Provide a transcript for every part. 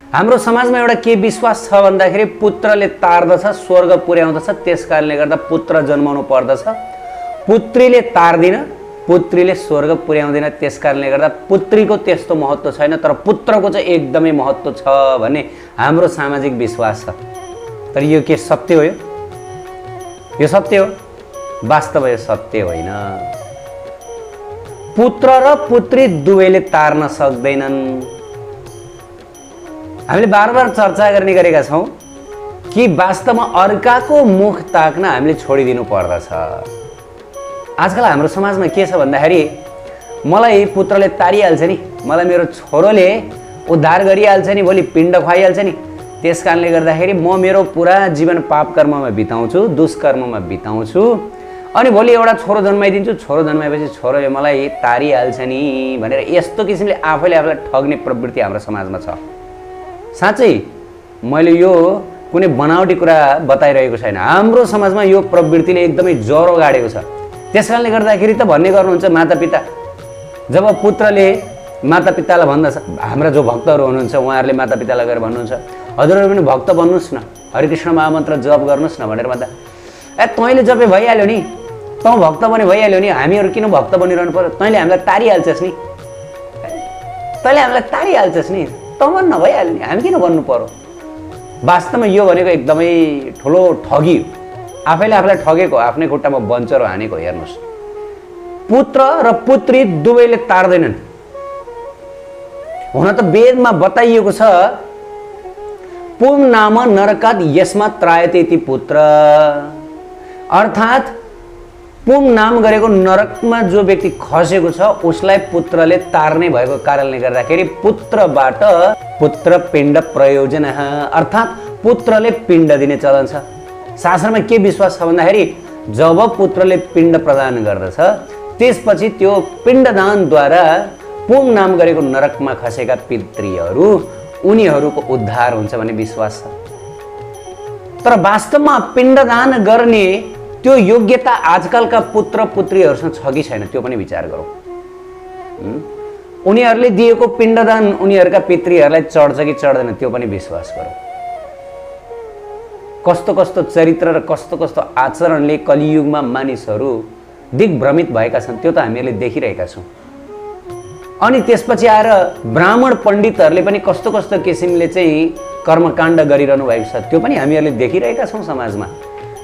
हाम्रो समाजमा एउटा के विश्वास छ भन्दाखेरि पुत्रले तार्दछ स्वर्ग पुर्याउँदछ, त्यसकारणले गर्दा पुत्र जन्माउनु पर्दछ। पुत्रीले तार्दिन, पुत्रीले स्वर्ग पुर्याउँदैन, त्यसकारणले गर्दा पुत्रीको त्यस्तो महत्त्व छैन, तर पुत्रको चाहिँ एकदमै महत्त्व छ भन्ने हाम्रो सामाजिक विश्वास छ। तर यो के सत्य हो? यो सत्य हो? वास्तव यो सत्य होइन। पुत्र र पुत्री दुवैले तार्न सक्दैनन्। हामीले बार बार चर्चा गर्ने गरेका छौँ कि वास्तवमा अर्काको मुख ताक्न हामीले छोडिदिनु पर्दछ। आजकल हाम्रो समाजमा के छ भन्दाखेरि मलाई पुत्रले तारिहाल्छ नि, मलाई मेरो छोरोले उद्धार गरिहाल्छ नि, भोलि पिण्ड खुवाइहाल्छ नि, त्यस कारणले गर्दाखेरि म मेरो पुरा जीवन पाप कर्ममा बिताउँछु, दुष्कर्ममा बिताउँछु, अनि भोलि एउटा छोरो जन्माइदिन्छु, छोरो जन्माएपछि छोरोले मलाई तारिहाल्छ नि भनेर यस्तो किसिमले आफैले आफूलाई ठग्ने प्रवृत्ति हाम्रो समाजमा छ। साँच्चै मैले यो कुनै बनावटी कुरा बताइरहेको छैन, हाम्रो समाजमा यो प्रवृत्तिले एकदमै ज्वरो गाडेको छ। त्यस कारणले गर्दाखेरि त भन्ने गर्नुहुन्छ मातापिता, जब पुत्रले मातापितालाई भन्दछ, हाम्रा जो भक्तहरू हुनुहुन्छ उहाँहरूले मातापितालाई गएर भन्नुहुन्छ हजुरहरू पनि भक्त बन्नुहोस् न, हरिकृष्ण महामन्त्र जप गर्नुहोस् न भनेर भन्दा तैँले जपे भइहाल्यो नि, तँ भक्त पनि भइहाल्यो नि, हामीहरू किन भक्त बनिरहनु पर्यो, तैँले हामीलाई तारिहाल्छस् नि, तैँले हामीलाई तारिहाल्छस् नि, तँ बन्न भइहाल्यो नि, हामी किन बन्नु पर्यो। वास्तवमा यो भनेको एकदमै ठुलो ठगी हो, आफैले आफूलाई ठगेको, आफ्नै खुट्टामा बन्चरो हानेको। हेर्नुहोस्, पुत्र र पुत्री दुवैले तार्दैनन्। हुन त वेदमा बताइएको छ पुम नाम नरकात् यस्मा त्रायते इति पुत्र, अर्थात् पुम नाम गरेको नरकमा जो व्यक्ति खसेको छ उसलाई पुत्रले तार्ने भएको कारणले गर्दाखेरि पुत्रबाट पुत्र पिण्ड प्रयोजन, अर्थात् पुत्रले पिण्ड दिने चलन छ। शास्त्रमा के विश्वास छ भन्दाखेरि जब पुत्रले पिण्ड प्रदान गर्दछ त्यसपछि त्यो पिण्डदानद्वारा पुम नाम गरेको नरकमा खसेका पितृहरू उनीहरूको उद्धार हुन्छ भन्ने विश्वास छ। तर वास्तवमा पिण्डदान गर्ने त्यो योग्यता आजकलका पुत्र पुत्रीहरूसँग छ कि छैन त्यो पनि विचार गरौँ। उनीहरूले दिएको पिण्डदान उनीहरूका पितृहरूलाई चढ्छ कि चढ्दैन त्यो पनि विश्वास गरौँ। कस्तो कस्तो चरित्र र कस्तो कस्तो आचरणले कलियुगमा मानिसहरू दिग्भ्रमित भएका छन् त्यो त हामीहरूले देखिरहेका छौँ। अनि त्यसपछि आएर ब्राह्मण पण्डितहरूले पनि कस्तो कस्तो किसिमले चाहिँ कर्मकाण्ड गरिरहनु भएको छ त्यो पनि हामीहरूले देखिरहेका छौँ समाजमा।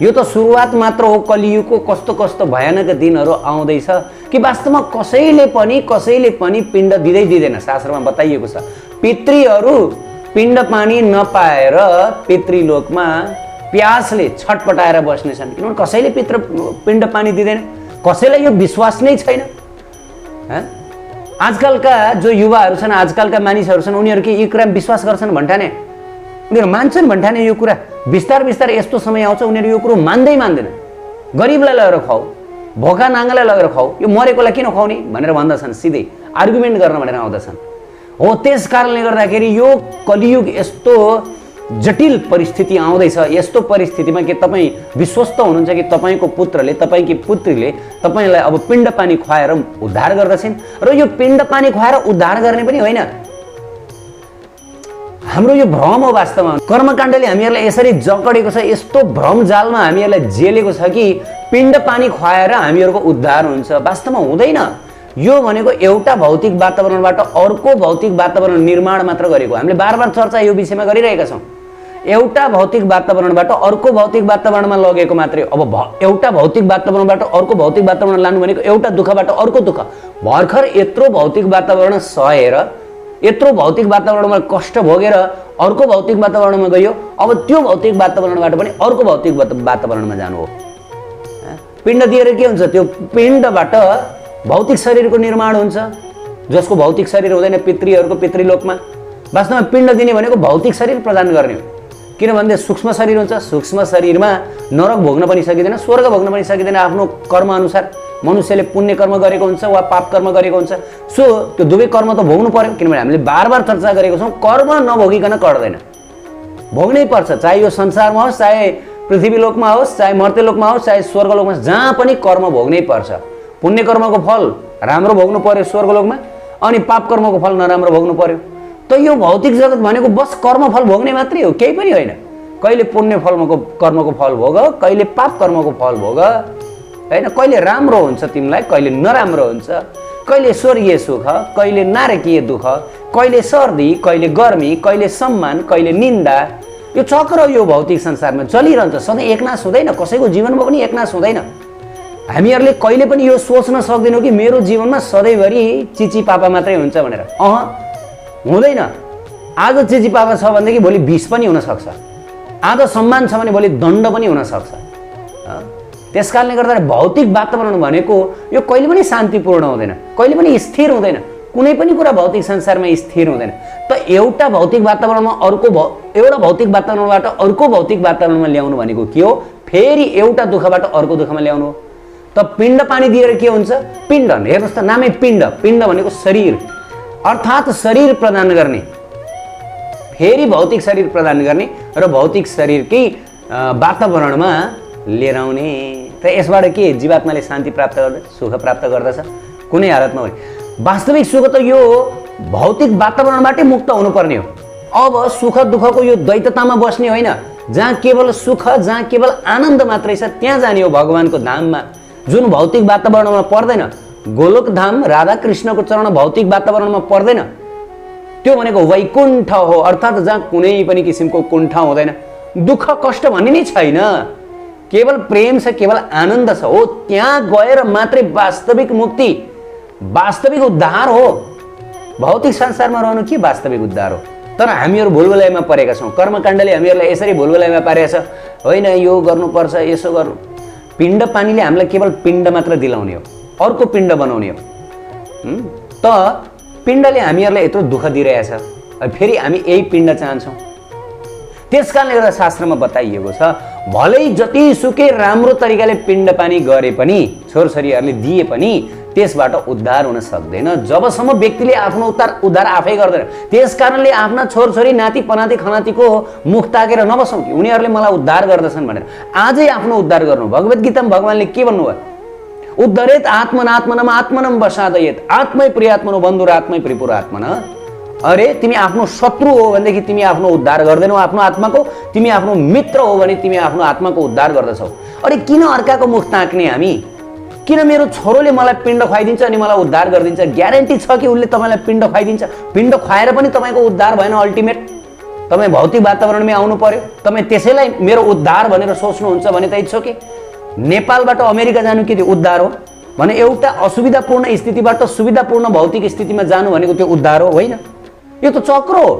यो त सुरुवात मात्र हो, कलियुगको कस्तो कस्तो भयानक दिनहरू आउँदैछ कि वास्तवमा कसैले पनि पिण्ड दिँदैन। शास्त्रमा बताइएको छ पितृहरू पिण्ड पानी नपाएर पितृलोकमा प्यासले छटपटाएर बस्नेछन्, किनभने कसैले पिण्ड पानी दिँदैन, कसैलाई यो विश्वास नै छैन। आजकलका जो युवाहरू छन्, आजकलका मानिसहरू छन्, उनीहरू के यी कुरा विश्वास गर्छन् भन्ठाने, उनीहरू मान्छन् भन्ठाने यो कुरा। बिस्तार बिस्तार यस्तो समय आउँछ उनीहरू यो कुरो मान्दैन। गरिबलाई लगेर खुवाऊ, भोका नाङ्गालाई लगेर खुवाऊ, यो मरेकोलाई किन खुवाउने भनेर भन्दछन्, सिधै आर्गुमेन्ट गर्न भनेर आउँदछन्। हो त्यस कारणले गर्दाखेरि यो कलियुग यस्तो जटिल परिस्थिति आउँदैछ। यस्तो परिस्थितिमा के तपाईँ विश्वस्त हुनुहुन्छ कि तपाईँको पुत्रले तपाईँकी पुत्रीले तपाईँलाई अब पिण्ड पानी खुवाएर उद्धार गर्दछन्? र यो पिण्ड पानी खुवाएर उद्धार गर्ने पनि होइन, हाम्रो यो भ्रम हो। वास्तवमा कर्मकाण्डले हामीहरूलाई यसरी जकडेको छ, यस्तो भ्रम जालमा हामीहरूलाई जेलेको छ कि पिण्ड पानी खुवाएर हामीहरूको उद्धार हुन्छ। वास्तवमा हुँदैन। यो भनेको एउटा भौतिक वातावरणबाट अर्को भौतिक वातावरण निर्माण मात्र गरेको। हामीले बार बार चर्चा यो विषयमा गरिरहेका छौँ। एउटा भौतिक वातावरणबाट अर्को भौतिक वातावरणमा लगेको मात्रै। अब एउटा भौतिक वातावरणबाट अर्को भौतिक वातावरण लानु भनेको एउटा दुःखबाट अर्को दुःख। भर्खर यत्रो भौतिक वातावरण सहेर, यत्रो भौतिक वातावरणमा कष्ट भोगेर अर्को भौतिक वातावरणमा गयो, अब त्यो भौतिक वातावरणबाट पनि अर्को भौतिक वातावरणमा जानु हो। पिण्ड दिएर के हुन्छ? त्यो पिण्डबाट भौतिक शरीरको निर्माण हुन्छ, जसको भौतिक शरीर हुँदैन पितृहरूको पितृलोकमा। वास्तवमा पिण्ड दिने भनेको भौतिक शरीर प्रदान गर्ने हो, किनभने सूक्ष्म शरीर हुन्छ। सूक्ष्म शरीरमा नरक भोग्न पनि सकिँदैन, स्वर्ग भोग्न पनि सकिँदैन। आफ्नो कर्मअनुसार मनुष्यले पुण्य कर्म गरेको हुन्छ वा पाप कर्म गरेको हुन्छ। सो त्यो दुवै कर्म त भोग्नु पर्यो, किनभने हामीले बार बार चर्चा गरेको छौँ कर्म नभोगिकन कर्दैन, भोग्नै पर्छ। चाहे यो संसारमा होस्, चाहे पृथ्वीलोकमा होस्, चाहे मर्त्यलोकमा होस्, चाहे स्वर्गलोकमा होस्, जहाँ पनि कर्म भोग्नै पर्छ। पुण्य कर्मको फल राम्रो भोग्नु पर्यो स्वर्गलोकमा, अनि पाप कर्मको फल नराम्रो भोग्नु पर्यो। त यो भौतिक जगत भनेको बस कर्मफल भोग्ने मात्रै हो, केही पनि होइन। कहिले पुण्य कर्मको फल भोग, कहिले पाप कर्मको फल भोग होइन। कहिले राम्रो हुन्छ तिमीलाई, कहिले नराम्रो हुन्छ, कहिले स्वर्गीय सुख, कहिले नारकीय दुःख, कहिले सर्दी, कहिले गर्मी, कहिले सम्मान, कहिले निन्दा। यो चक्र यो भौतिक संसारमा चलिरहन्छ, सधैँ एकनाश हुँदैन, कसैको जीवनमा पनि एकनाश हुँदैन। हामीहरूले कहिले पनि यो सोच्न सक्दैनौँ कि मेरो जीवनमा सधैँभरि चिची पापा मात्रै हुन्छ भनेर। हुँदैन। आज चिची पापा छ भनेदेखि भोलि विष पनि हुनसक्छ, आज सम्मान छ भने भोलि दण्ड पनि हुनसक्छ। त्यस कारणले गर्दा भौतिक वातावरण भनेको यो कहिले पनि शान्तिपूर्ण हुँदैन, कहिले पनि स्थिर हुँदैन। कुनै पनि कुरा भौतिक संसारमा स्थिर हुँदैन। त एउटा भौतिक वातावरणमा एउटा भौतिक वातावरणबाट अर्को भौतिक वातावरणमा ल्याउनु भनेको के हो? फेरि एउटा दुःखबाट अर्को दुःखमा ल्याउनु हो। त पिण्ड पानी दिएर के हुन्छ? पिण्ड, हेर्नुहोस् त, नामै पिण्ड। पिण्ड भनेको शरीर, अर्थात् शरीर प्रदान गर्ने, फेरि भौतिक शरीर प्रदान गर्ने र भौतिक शरीरकै वातावरणमा लिएर आउने। त यसबाट के जीवात्माले शान्ति प्राप्त गर्दछ, सुख प्राप्त गर्दछ? कुनै हालतमा होइन। वास्तविक सुख त यो भौतिक वातावरणबाटै मुक्त हुनुपर्ने हो। अब सुख दुःखको यो द्वैततामा बस्ने होइन, जहाँ केवल सुख, जहाँ केवल आनन्द मात्रै छ, त्यहाँ जाने हो भगवानको धाममा, जुन भौतिक वातावरणमा पर्दैन। गोलोक धाम, राधा कृष्णको चरण भौतिक वातावरणमा पर्दैन। त्यो भनेको वैकुण्ठ हो, अर्थात् जहाँ कुनै पनि किसिमको कुण्ठा हुँदैन, दुःख कष्ट भन्ने नै छैन, केवल प्रेम छ, केवल आनन्द छ। हो त्यहाँ गएर मात्रै वास्तविक मुक्ति, वास्तविक उद्धार हो। भौतिक संसारमा रहनु के वास्तविक उद्धार हो? तर हामीहरू भुलभुलाइमा परेका छौँ। कर्मकाण्डले हामीहरूलाई यसरी भुलभुलाइमा पारेको छ, होइन यो गर्नुपर्छ, यसो गर्नु। पिण्ड पानीले हामीलाई केवल पिण्ड मात्र दिलाउने हो, अर्को पिण्ड बनाउने हो। त पिण्डले हामीहरूलाई यत्रो दुःख दिइरहेछ, फेरि हामी यही पिण्ड चाहन्छौँ। त्यस कारणले गर्दा शास्त्रमा बताइएको छ, भलै जतिसुकै राम्रो तरिकाले पिण्ड पानी गरे पनि, छोरछोरीहरूले दिए पनि त्यसबाट उद्धार हुन सक्दैन जबसम्म व्यक्तिले आफ्नो उद्धार आफै गर्दैन। त्यस कारणले आफ्ना छोरछोरी, नाति पनाति खनातिको मुख ताकेर नबसौँ कि उनीहरूले मलाई उद्धार गर्दछन् भनेर। आजै आफ्नो उद्धार गर्नु। भगवत गीतामा भगवानले के भन्नुभयो? उद्धरेत आत्मनात्मनम आत्मनम वसादयेत आत्मै प्रियात्मनो बन्धुरात्मै प्रिपुरात्मन। अरे तिमी आफ्नो शत्रु हो भनेदेखि तिमी आफ्नो उद्धार गर्दैनौ आफ्नो आत्माको, तिमी आफ्नो मित्र हो भने तिमी आफ्नो आत्माको उद्धार गर्दछौ। अरे किन अर्काको मुख ताक्ने हामी? किन मेरो छोरोले मलाई पिण्ड खुवाइदिन्छ अनि मलाई उद्धार गरिदिन्छ? ग्यारेन्टी छ कि उसले तपाईँलाई पिण्ड खुवाइदिन्छ? पिण्ड खुवाएर पनि तपाईँको उद्धार भएन। अल्टिमेट तपाईँ भौतिक वातावरणमै आउनु पर्यो। तपाईँ त्यसैलाई मेरो उद्धार भनेर सोच्नुहुन्छ भने त इट्स ओके। नेपालबाट अमेरिका जानु के त्यो उद्धार हो भने? एउटा असुविधापूर्ण स्थितिबाट सुविधापूर्ण भौतिक स्थितिमा जानु भनेको त्यो उद्धार हो? होइन, यो त चक्र हो।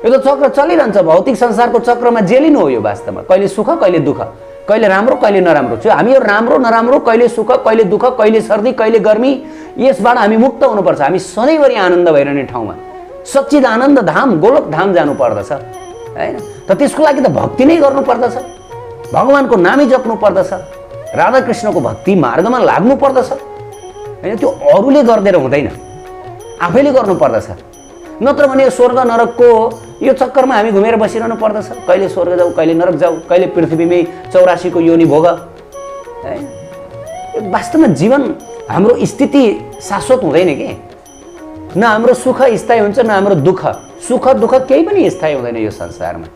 यो त चक्र चलिरहन्छ। भौतिक संसारको चक्रमा जेलिनु हो यो वास्तवमा। कहिले सुख, कहिले दुःख, कहिले राम्रो, कहिले नराम्रो। हामी राम्रो नराम्रो, कहिले सुख, कहिले दुःख, कहिले सर्दी, कहिले गर्मी, यसबाट हामी मुक्त हुनुपर्छ। हामी सधैँभरि आनन्द भइरहने ठाउँमा सच्चिद आनन्द धाम, गोलोक धाम जानु पर्दछ होइन। त त्यसको लागि त भक्ति नै गर्नु पर्दछ, भगवानको नामै जप्नु पर्दछ, राधा कृष्णको भक्ति मार्गमा लाग्नु पर्दछ होइन। त्यो अरूले गर्दैन हुँदैन, आफैले गर्नु पर्दछ। नत्र भने स्वर्ग नरकको यो चक्करमा हामी घुमेर बसिरहनु पर्दछ। कहिले स्वर्ग जाऊ, कहिले नरक जाऊ, कहिले पृथ्वीमै 84 को योनि भोग है। वास्तवमा जीवन हाम्रो स्थिति शाश्वत हुँदैन के। न हाम्रो सुख स्थायी हुन्छ, न हाम्रो दुःख। सुख दुःख केही पनि स्थायी हुँदैन यो संसारमा।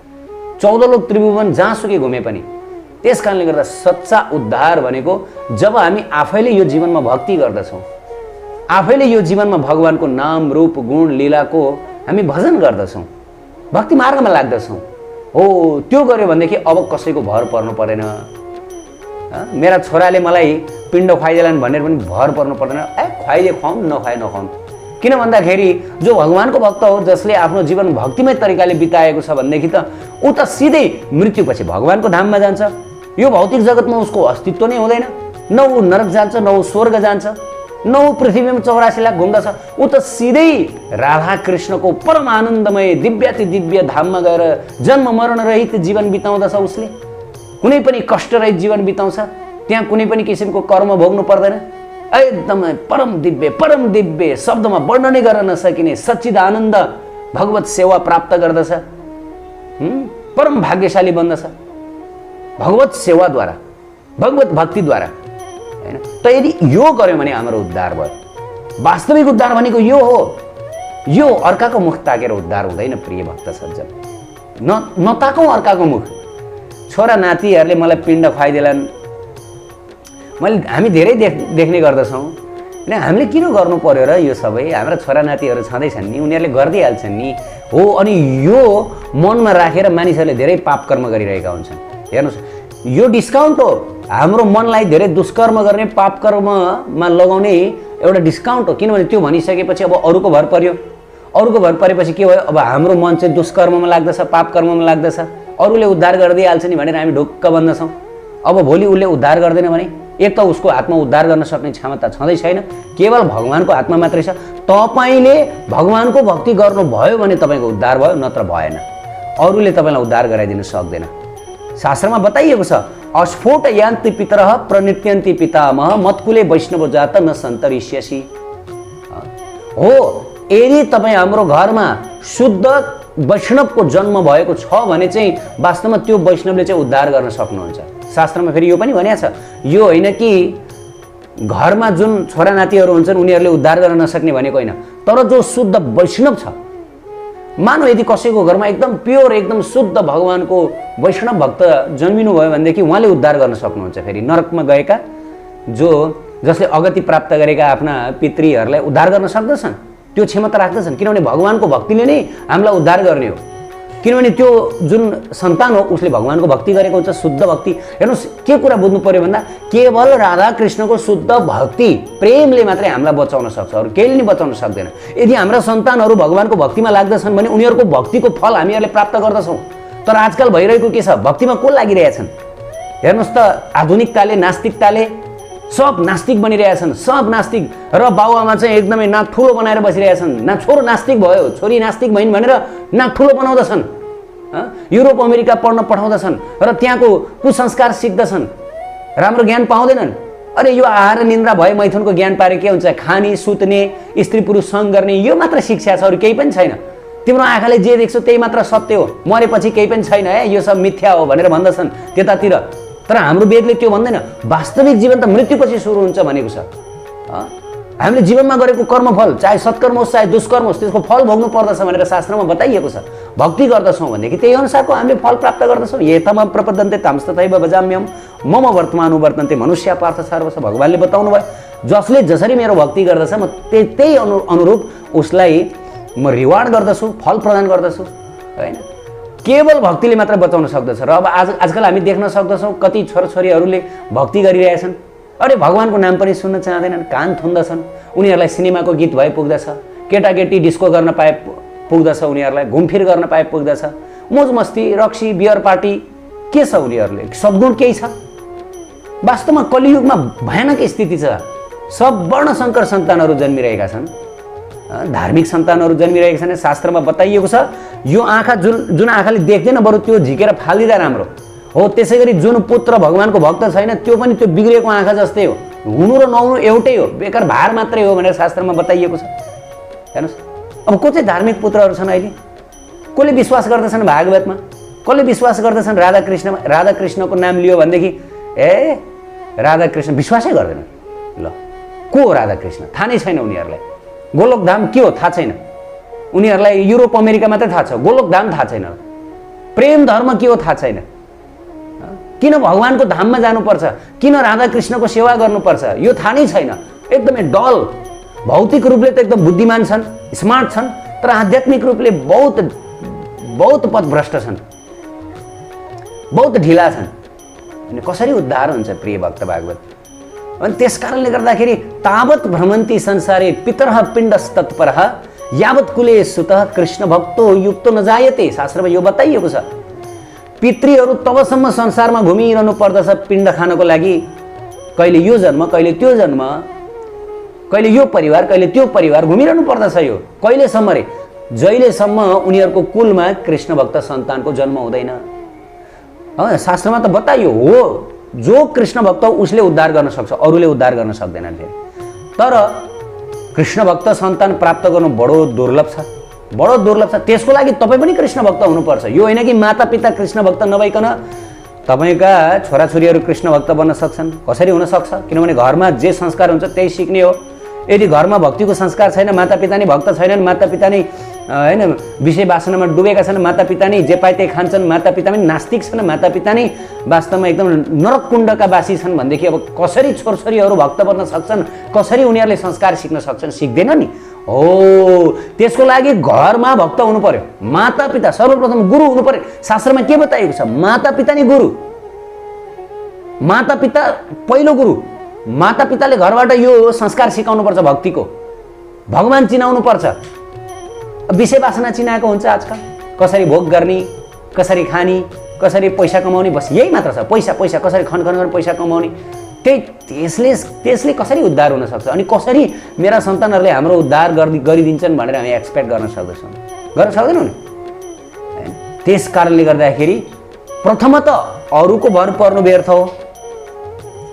14 लोक त्रिभुवन जहाँसुकै घुमे पनि। त्यस कारणले गर्दा सच्चा उद्धार भनेको जब हामी आफैले यो जीवनमा भक्ति गर्दछौँ, आफैले यो जीवनमा भगवानको नाम रूप गुण लीलाको हामी भजन गर्दछौँ, भक्ति मार्गमा लाग्दछौँ। हो त्यो गर्यो भनेदेखि अब कसैको भर पर्नु पर्दैन। मेरा छोराले मलाई पिण्ड खुवाइदेलान् भनेर पनि भर पर्नु पर्दैन। खुवाइदिए खुवाउँ, नखुवाए नखुवाउँ। किन भन्दाखेरि जो भगवानको भक्त हो, जसले आफ्नो जीवन भक्तिमय तरिकाले बिताएको छ भनेदेखि त ऊ त सिधै मृत्युपछि भगवानको धाममा जान्छ। यो भौतिक जगतमा उसको अस्तित्व नै हुँदैन। न ऊ नरक जान्छ, न ऊ स्वर्ग जान्छ, न ऊ पृथ्वीमा 84 लाख घुम्दछ। ऊ त सिधै राधा कृष्णको परम आनन्दमय दिव्याति दिव्य धाममा गएर जन्म मरण रहित जीवन बिताउँदछ। उसले कुनै पनि कष्ट रहित जीवन बिताउँछ। त्यहाँ कुनै पनि किसिमको कर्म भोग्नु पर्दैन। एकदमै परम दिव्य शब्दमा वर्णनै गर्न नसकिने सच्चिद आनन्द भगवत सेवा प्राप्त गर्दछ। परम भाग्यशाली बन्दछ भगवत सेवाद्वारा, भगवत भक्तिद्वारा होइन। त यदि यो गर्यो भने हाम्रो उद्धार भयो। वास्तविक उद्धार भनेको यो हो। यो अर्काको मुख ताकेर उद्धार हुँदैन प्रिय भक्त सज्जन। नताकौँ अर्काको मुख। छोरा नातिहरूले मलाई पिण्ड खुवाइदिएलान्, हामी धेरै देख्ने गर्दछौँ। हामीले किन गर्नु पर्यो र यो सबै? हाम्रा छोरा नातिहरू छँदैछन् नि, उनीहरूले गरिदिइहाल्छन् नि हो। अनि यो मनमा राखेर मानिसहरूले धेरै पाप कर्म गरिरहेका हुन्छन्। हेर्नुहोस्, यो डिस्काउन्ट हो, हाम्रो मनलाई धेरै दुष्कर्म गर्ने पाप कर्ममा लगाउने एउटा डिस्काउन्ट हो। किनभने त्यो भनिसकेपछि अब अरूको भर पर्यो, अरूको भर परेपछि के भयो? अब हाम्रो मन चाहिँ दुष्कर्ममा लाग्दछ, पाप कर्ममा लाग्दछ। अरूले उद्धार गरिदिइहाल्छ नि भनेर हामी ढुक्क बन्दछौँ। अब भोलि उसले उद्धार गर्दैन भने एक त उसको हातमा उद्धार गर्न सक्ने क्षमता छँदै छैन, केवल भगवानको हातमा मात्रै छ। तपाईँले भगवानको भक्ति गर्नुभयो भने तपाईँको उद्धार भयो, नत्र भएन। अरूले तपाईँलाई उद्धार गराइदिन सक्दैन। शास्त्रमा बताइएको छ, अस्फोट यान्ति पितरः प्रणित्यन्ति पितामह मत्कुले वैष्णव जात न सन्तरिष्यसि। हो, यदि तपाईँ हाम्रो घरमा शुद्ध वैष्णवको जन्म भएको छ भने चाहिँ वास्तवमा त्यो वैष्णवले चाहिँ उद्धार गर्न सक्नुहुन्छ। शास्त्रमा फेरि यो पनि भनिएको छ, यो होइन कि घरमा जुन छोरा नातिहरू हुन्छन् उनीहरूले उद्धार गर्न नसक्ने भनेको होइन, तर जो शुद्ध वैष्णव छ, मानौ यदि कसैको घरमा एकदम प्योर एकदम शुद्ध भगवानको वैष्णव भक्त जन्मिनु भयो भनेदेखि उहाँले उद्धार गर्न सक्नुहुन्छ। फेरि नरकमा गएका जसले अगति प्राप्त गरेका आफ्ना पितृहरूलाई उद्धार गर्न सक्दछन्, त्यो क्षमता राख्दछन्। किनभने भगवानको भक्तिले नै हामीलाई उद्धार गर्ने हो। किनभने त्यो जुन सन्तान हो उसले भगवानको भक्ति गरेको हुन्छ, शुद्ध भक्ति। हेर्नुहोस्, के कुरा बुझ्नु पर्यो भन्दा केवल राधा कृष्णको शुद्ध भक्ति प्रेमले मात्रै हामीलाई बचाउन सक्छ, अरू केहीले नि बचाउन सक्दैन। यदि हाम्रा सन्तानहरू भगवानको भक्तिमा लाग्दछन् भने उनीहरूको भक्तिको फल हामीहरूले प्राप्त गर्दछौँ। तर आजकल भइरहेको के छ? भक्तिमा को लागिरहेछन्? हेर्नुहोस् त, आधुनिकताले, नास्तिकताले सब नास्तिक बनिरहेछन्, सब नास्तिक। र बाबुआमा चाहिँ एकदमै नाक ठुलो बनाएर बसिरहेछन्। छोरो नास्तिक भयो, छोरी नास्तिक भइन् भनेर नाक ठुलो बनाउँदछन्। युरोप अमेरिका पढ्न पठाउँदछन् र त्यहाँको कुसंस्कार सिक्दछन्, राम्रो ज्ञान पाउँदैनन्। अरे यो आहार निन्द्रा भए मैथुनको ज्ञान पारे के हुन्छ? खाने, सुत्ने, स्त्री पुरुष सँग गर्ने, यो मात्र शिक्षा छ, अरू केही पनि छैन। तिम्रो आँखाले जे देख्छौ त्यही मात्र सत्य हो, मरेपछि केही पनि छैन है, यो सब मिथ्या हो भनेर भन्दछन् त्यतातिर। तर हाम्रो वेदले त्यो भन्दैन। वास्तविक जीवन त मृत्युपछि सुरु हुन्छ भनेको छ। हामीले जीवनमा गरेको कर्मफल, चाहे सत्कर्म होस् चाहे दुष्कर्म होस्, त्यसको फल भोग्नु पर्दछ भनेर शास्त्रमा बताइएको छ। भक्ति गर्दछौँ भनेदेखि त्यही अनुसारको हामीले फल प्राप्त गर्दछौँ। यथाम प्रपद्यन्ते तामस्तथैव भजाम्यहम् मम वर्तमानु वर्तन्ते मनुष्य पार्थ सर्वश। भगवानले बताउनु भयो, जसले जसरी मेरो भक्ति गर्दछ म त्यही अनुरूप उसलाई म रिवार्ड गर्दछु, फल प्रदान गर्दछु, होइन? केवल भक्तिले मात्र बचाउन सक्दछ। र अब आजकल हामी देख्न सक्दछौँ कति छोराछोरीहरूले भक्ति गरिरहेछन्, अरे भगवानको नाम पनि सुन्न चाहँदैनन्, कान थुन्दछन्। उनीहरूलाई सिनेमाको गीत भए पुग्दछ, केटाकेटी डिस्को गर्न पाए पुग्दछ, उनीहरूलाई घुमफिर गर्न पाए पुग्दछ, मोज मस्ती, रक्सी, बियर पार्टी, के छ उनीहरूले? सद्गुण केही छ? वास्तवमा कलियुगमा भयानक स्थिति छ। सब वर्णशङ्कर सन्तानहरू जन्मिरहेका छन्, धार्मिक सन्तानहरू जन्मिरहेका छन्। शास्त्रमा बताइएको छ, यो आँखा जुन आँखाले देख्दैन बरु त्यो झिकेर फालिदिँदा राम्रो हो। त्यसै गरी जुन पुत्र भगवानको भक्त छैन त्यो पनि त्यो बिग्रेको आँखा जस्तै हो, हुनु र नहुनु एउटै हो, बेकार भार मात्रै हो भनेर शास्त्रमा बताइएको छ। हेर्नुहोस्, अब को चाहिँ धार्मिक पुत्रहरू छन् अहिले? कसले विश्वास गर्दछन् भागवतमा? कसले विश्वास गर्दछन् राधाकृष्णमा? राधाकृष्णको नाम लियो भनेदेखि ए राधाकृष्ण विश्वासै गर्दैन। ल, को हो राधाकृष्ण? थाहा नै छैन उनीहरूलाई। गोलोकधाम के हो थाहा छैन उनीहरूलाई। युरोप अमेरिका मात्रै थाहा छ, गोलोकधाम थाहा छैन। प्रेम धर्म के हो थाहा छैन। किन भगवानको धाममा जानुपर्छ, किन राधाकृष्णको सेवा गर्नुपर्छ, यो थाहा नै छैन। एकदमै डल। भौतिक रूपले त एकदम बुद्धिमान छन्, स्मार्ट छन्, तर आध्यात्मिक रूपले बहुत पथभ्रष्ट छन्, बहुत ढिला छन्। अनि कसरी उद्धार हुन्छ प्रिय भक्त भागवत? अनि त्यस कारणले गर्दाखेरि तावत भ्रमन्ति संसारे पितरः पिण्डस्तत्परः यावत कुले सुतः कृष्ण भक्तो युक्तो न जायते। शास्त्रमा यो बताइएको छ। पितृहरू तबसम्म संसारमा घुमिरहनु पर्दछ पिण्ड खानको लागि। कहिले यो जन्म, कहिले त्यो जन्म, कहिले यो परिवार, कहिले त्यो परिवार घुमिरहनु पर्दछ। यो कहिलेसम्म रे? जहिलेसम्म उनीहरूको कुलमा कृष्ण भक्त सन्तानको जन्म हुँदैन। शास्त्रमा त बताइयो हो, जो कृष्ण भक्त उसले उद्धार गर्न सक्छ, अरूले उद्धार गर्न सक्दैनन्। तर कृष्ण भक्त सन्तान प्राप्त गर्नु बडो दुर्लभ छ, बडो दुर्लभ छ। त्यसको लागि तपाईँ पनि कृष्ण भक्त हुनुपर्छ। यो होइन कि माता पिता कृष्ण भक्त नभइकन तपाईँका छोराछोरीहरू कृष्ण भक्त बन्न सक्छन्। कसरी हुन सक्छ? किनभने घरमा जे संस्कार हुन्छ त्यही सिक्ने हो। यदि घरमा भक्तिको संस्कार छैन, मातापिता नै भक्त छैनन्, मातापिता नै होइन विषय वासनामा डुबेका छन्, मातापिता नै जे पाए त्यही खान्छन्, मातापिता पनि नास्तिक छन्, मातापिता नै वास्तवमा एकदम नरककुण्डका वासी छन् भनेदेखि अब कसरी छोरछोरीहरू भक्त बन्न सक्छन्, कसरी उनीहरूले संस्कार सिक्न सक्छन्? सिक्दैन नि। हो, त्यसको लागि घरमा भक्त हुनु पर्यो, मातापिता सर्वप्रथम गुरु हुनु पर्यो। शास्त्रमा के बताइएको छ? मातापिता नै गुरु, मातापिता पहिलो गुरु। मातापिताले घरबाट यो संस्कार सिकाउनुपर्छ, भक्तिको, भगवान चिनाउनु पर्छ। विषय वासना चिनाएको हुन्छ आजकल, कसरी भोग गर्ने, कसरी खाने, कसरी पैसा कमाउने, बस यही मात्र छ। पैसा पैसा कसरी खनखन गरेर पैसा कमाउने, त्यसले कसरी उद्धार हुन सक्छ? अनि कसरी मेरा सन्तानहरूले हाम्रो उद्धार गरिदिन्छन् भनेर हामी एक्सपेक्ट गर्न सक्दैछौँ? गर्न सक्दैनौँ नि, हैन? त्यस कारणले गर्दाखेरि प्रथमत अरूको भर पर्नु व्यर्थ हो,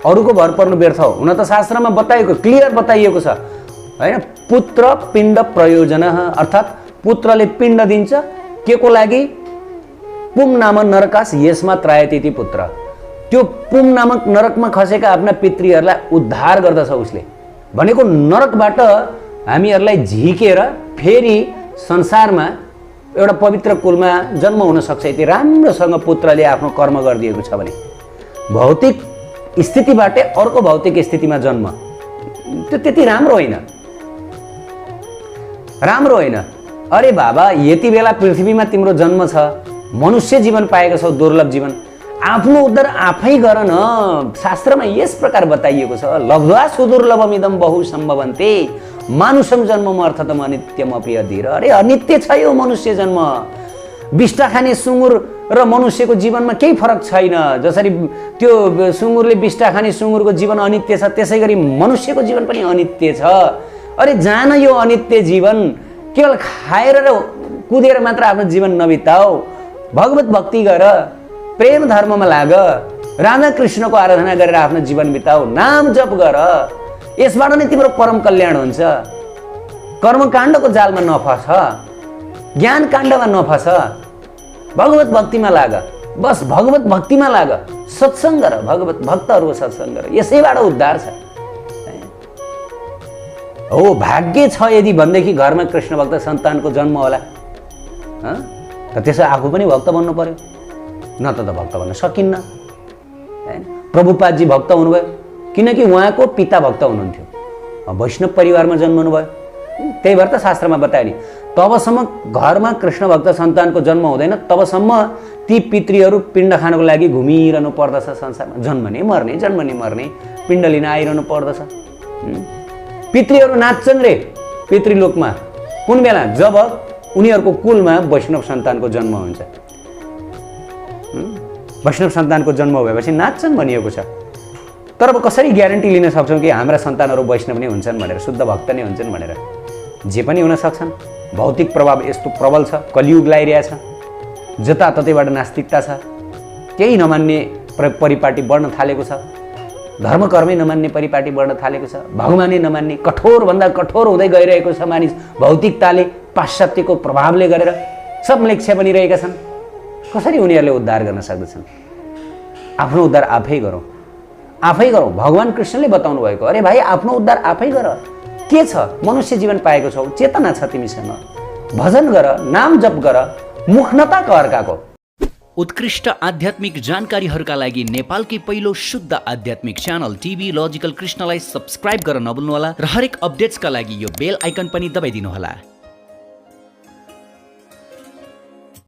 अरूको भर पर्नु व्यर्थ हो। हुन त शास्त्रमा बताइएको, क्लियर बताइएको छ, हैन? पुत्र पिण्ड प्रयोजन, अर्थात् पुत्रले पिण्ड दिन्छ के को लागि? पुम नाम नरकास यसमा त्रायति पुत्र। त्यो पुम नामक नरकमा खसेका आफ्ना पितृहरूलाई उद्धार गर्दछ उसले। भनेको नरकबाट हामीहरूलाई झिकेर फेरि संसारमा एउटा पवित्र कुलमा जन्म हुन सक्छ यति राम्रोसँग पुत्रले आफ्नो कर्म गरिदिएको छ भने। भौतिक स्थितिबाट अर्को भौतिक स्थितिमा जन्म, त्यो त्यति राम्रो होइन, राम्रो होइन। अरे बाबा, यति बेला पृथ्वीमा तिम्रो जन्म छ, मनुष्य जीवन पाएको छौ, दुर्लभ जीवन, आफ्नो उद्धार आफै गर न। शास्त्रमा यस प्रकार बताइएको छ, लब्ध्वा सुदुर्लभमिदं बहु सम्भवन्ते मानुषम जन्म अर्थतम अनित्यम अप्रिय धीर। अरे अनित्य छ यो मनुष्य जन्म। बिष्टा खाने सुँगुर र मनुष्यको जीवनमा केही फरक छैन। जसरी त्यो सुँगुरले बिष्टा खाने सुँगुरको जीवन अनित्य छ, त्यसै गरी मनुष्यको जीवन पनि अनित्य छ। अरे जान यो अनित्य जीवन, केवल खाएर र कुदेर मात्र आफ्नो जीवन नबिताऊ, भगवत भक्ति गर, प्रेम धर्ममा लाग, राधा कृष्णको आराधना गरेर आफ्नो जीवन बिताऊ, नाम जप गर, यसबाट नै तिम्रो परम कल्याण हुन्छ। कर्मकाण्डको जालमा नफस, ज्ञान काण्डमा नफस, भगवत भक्तिमा लाग, बस भगवत भक्तिमा लाग, सत्सङ्ग गर, भगवत भक्तहरूको सत्सङ्ग गर, यसैबाट उद्धार छ। हो, भाग्य छ यदि भनेदेखि घरमा कृष्ण भक्त सन्तानको जन्म होला, त त्यसो आफू पनि भक्त बन्नु पर्यो, न त भक्त बन्न सकिन्न। प्रभुपादजी भक्त हुनुभयो किनकि उहाँको पिता भक्त हुनुहुन्थ्यो, वैष्णव परिवारमा जन्मनु भयो, त्यही भएर त शास्त्रमा बताए नि तबसम्म घरमा कृष्ण भक्त सन्तानको जन्म हुँदैन, तबसम्म ती पितृहरू पिण्ड खानको लागि घुमिरहनु पर्दछ संसारमा, जन्मने मर्ने जन्मने मर्ने, पिण्ड लिन आइरहनु पर्दछ। पितृहरू नाच्छन् रे पितृलोकमा कुन बेला? जब उनीहरूको कुलमा वैष्णव सन्तानको जन्म हुन्छ। वैष्णव सन्तानको जन्म भएपछि नाच्छन् भनिएको छ। तर अब कसरी ग्यारेन्टी लिन सक्छौँ कि हाम्रा सन्तानहरू वैष्णव नै हुन्छन् भनेर, शुद्ध भक्त नै हुन्छन् भनेर? जे पनि हुन सक्छन्। भौतिक प्रभाव यस्तो प्रबल छ, कलियुग लागिरहेछ, जताततैबाट नास्तिकता छ, केही नमान्ने परिपाटी बढ्न थालेको छ, धर्म कर्मै नमान्ने परिपाटी बढ्न थालेको छ, भगवानै नमान्ने कठोरभन्दा कठोर हुँदै गइरहेको छ मानिस। भौतिकताले, पाश्चात्यको प्रभावले गरेर सब लेख्या बनिरहेका छन्। कसरी उनीहरूले उद्धार गर्न सक्दछन्? आफ्नो उद्धार आफै गरौँ, आफै गरौँ। भगवान कृष्णले बताउनु भएको, अरे भाइ आफ्नो उद्धार आफै गर। के छ? मनुष्य जीवन पाएको छौ, चेतना छ तिमीसँग, भजन गर, नाम जप गर, मुख नताक अर्काको। उत्कृष्ट आध्यात्मिक जानकारीहरूका लागि नेपालकै पहिलो शुद्ध आध्यात्मिक च्यानल टिभी लजिकल कृष्णलाई सब्स्क्राइब गर्न नभुल्नुहोला र हरेक अपडेट्सका लागि यो बेल आइकन पनि दबाइदिनुहोला।